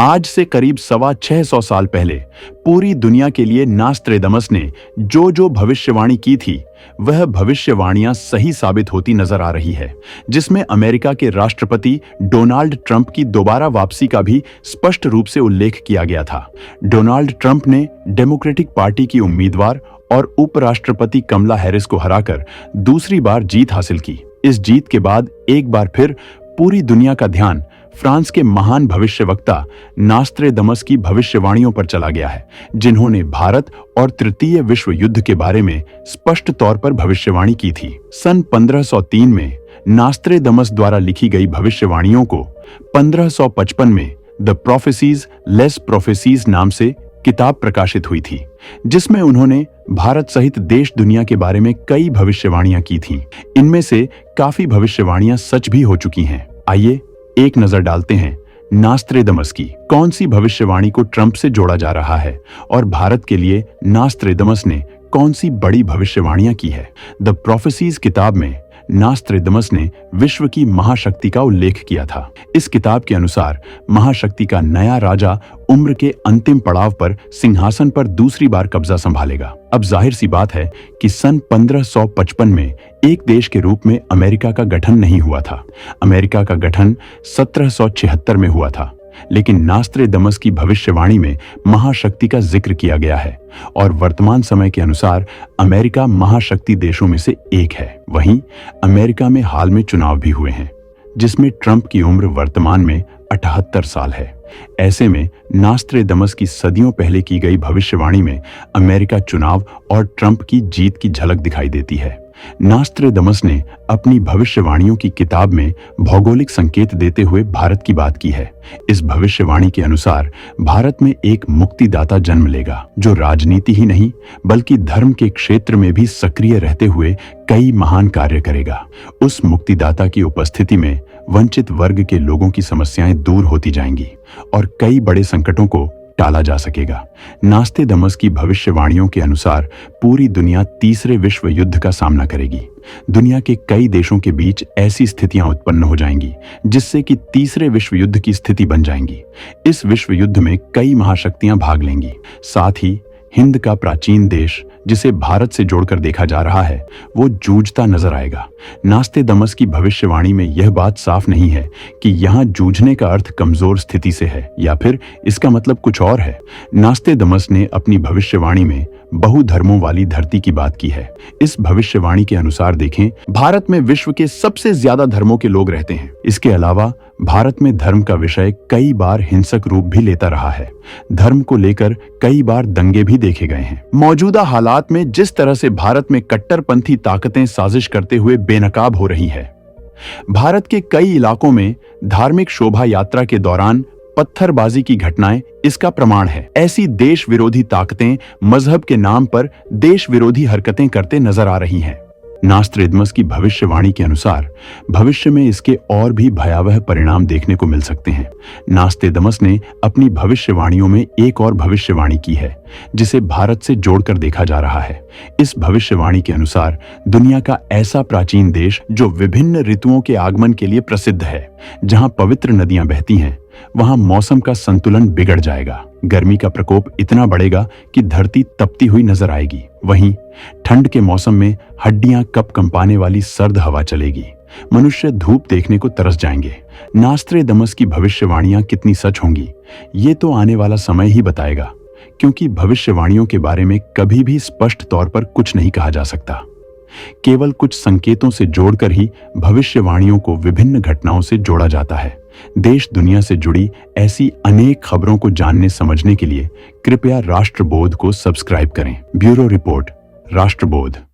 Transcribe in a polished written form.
आज से करीब 625 साल पहले पूरी दुनिया के लिए नास्त्रेदमस ने जो भविष्यवाणी की थी, वह भविष्यवाणियां सही साबित होती नजर आ रही है, जिसमें अमेरिका के राष्ट्रपति डोनाल्ड ट्रंप की दोबारा वापसी का भी स्पष्ट रूप से उल्लेख किया गया था। डोनाल्ड ट्रंप ने डेमोक्रेटिक पार्टी की उम्मीदवार और उपराष्ट्रपति कमला हैरिस को हराकर दूसरी बार जीत हासिल की। इस जीत के बाद एक बार फिर पूरी दुनिया का ध्यान फ्रांस के महान भविष्यवक्ता नास्त्रेदमस की भविष्यवाणियों पर चला गया है, जिन्होंने भारत और तृतीय विश्व युद्ध के बारे में स्पष्ट तौर पर भविष्यवाणी की थी। सन 1503 में नास्त्रेदमस द्वारा लिखी गई भविष्यवाणियों को 1555 में द प्रोफेसीज लेस प्रोफेसीज नाम से किताब प्रकाशित हुई थी, जिसमें उन्होंने भारत सहित देश दुनिया के बारे में कई भविष्यवाणियां की थीं। इनमें से काफी भविष्यवाणियां सच भी हो चुकी हैं। आइए एक नजर डालते हैं नास्त्रेदमस की कौन सी भविष्यवाणी को ट्रंप से जोड़ा जा रहा है और भारत के लिए नास्त्रेदमस ने कौन सी बड़ी भविष्यवाणियां की है। द प्रोफेसीज किताब में नास्त्रेदमस ने विश्व की महाशक्ति का उल्लेख किया था। इस किताब के अनुसार महाशक्ति का नया राजा उम्र के अंतिम पड़ाव पर सिंहासन पर दूसरी बार कब्जा संभालेगा। अब जाहिर सी बात है कि सन 1555 में एक देश के रूप में अमेरिका का गठन नहीं हुआ था। अमेरिका का गठन 1776 में हुआ था, लेकिन नास्त्रेदमस की भविष्यवाणी में महाशक्ति का जिक्र किया गया है और वर्तमान समय के अनुसार अमेरिका महाशक्ति देशों में से एक है। वहीं अमेरिका में हाल में चुनाव भी हुए हैं, जिसमें ट्रंप की उम्र वर्तमान में 78 साल है। ऐसे में नास्त्रेदमस की सदियों पहले की गई भविष्यवाणी में अमेरिका चुनाव और ट्रंप की जीत की झलक दिखाई देती है। नास्त्रेदमस ने अपनी भविष्यवाणियों की किताब में भौगोलिक संकेत देते हुए भारत की बात की है। इस भविष्यवाणी के अनुसार भारत में एक मुक्तिदाता जन्म लेगा, जो राजनीति ही नहीं बल्कि धर्म के क्षेत्र में भी सक्रिय रहते हुए कई महान कार्य करेगा। उस मुक्तिदाता की उपस्थिति में वंचित वर्ग के लोगों की समस्याएं दूर होती जाएंगी और कई बड़े संकटों को टाला जा सकेगा। नास्त्रेदमस की भविष्यवाणियों के अनुसार पूरी दुनिया तीसरे विश्व युद्ध का सामना करेगी। दुनिया के कई देशों के बीच ऐसी स्थितियां उत्पन्न हो जाएंगी जिससे कि तीसरे विश्व युद्ध की स्थिति बन जाएंगी। इस विश्व युद्ध में कई महाशक्तियां भाग लेंगी। साथ ही हिंद का प्राचीन देश, जिसे भारत से जोड़कर देखा जा रहा है, वो जूझता नजर आएगा। नास्त्रेदमस की भविष्यवाणी में यह बात साफ नहीं है कि यहाँ जूझने का अर्थ कमजोर स्थिति से है या फिर इसका मतलब कुछ और है। नास्त्रेदमस ने अपनी भविष्यवाणी में बहुधर्मों वाली धरती की बात की है। इस भविष्यवाणी के अनुसार देखें, भारत में विश्व के सबसे ज्यादा धर्मों के लोग रहते हैं। इसके अलावा भारत में धर्म का विषय कई बार हिंसक रूप भी लेता रहा है। धर्म को लेकर कई बार दंगे भी देखे गए हैं। मौजूदा हालात में जिस तरह से भारत में कट्टरपंथी ताकतें साजिश करते हुए बेनकाब हो रही है, भारत के कई इलाकों में धार्मिक शोभा यात्रा के दौरान पत्थरबाजी की घटनाएं इसका प्रमाण है। ऐसी देश विरोधी ताकतें मजहब के नाम पर देश विरोधी हरकतें करते नजर आ रही हैं। नास्त्रेदमस की भविष्यवाणी के अनुसार भविष्य में इसके और भी भयावह परिणाम देखने को मिल सकते हैं। नास्त्रेदमस ने अपनी भविष्यवाणियों में एक और भविष्यवाणी की है, जिसे भारत से जोड़कर देखा जा रहा है। इस भविष्यवाणी के अनुसार दुनिया का ऐसा प्राचीन देश जो विभिन्न ऋतुओं के आगमन के लिए प्रसिद्ध है, जहां पवित्र नदियां बहती हैं, वहां मौसम का संतुलन बिगड़ जाएगा। गर्मी का प्रकोप इतना बढ़ेगा कि धरती तपती हुई नजर आएगी। वहीं ठंड के मौसम में हड्डियां कप कंपाने वाली सर्द हवा चलेगी। मनुष्य धूप देखने को तरस जाएंगे। नास्त्रेदमस की भविष्यवाणियां कितनी सच होंगी, ये तो आने वाला समय ही बताएगा, क्योंकि भविष्यवाणियों के बारे में कभी भी स्पष्ट तौर पर कुछ नहीं कहा जा सकता। केवल कुछ संकेतों से जोड़कर ही भविष्यवाणियों को विभिन्न घटनाओं से जोड़ा जाता है। देश दुनिया से जुड़ी ऐसी अनेक खबरों को जानने समझने के लिए कृपया राष्ट्रबोध को सब्सक्राइब करें। Bureau report, राष्ट्रबोध।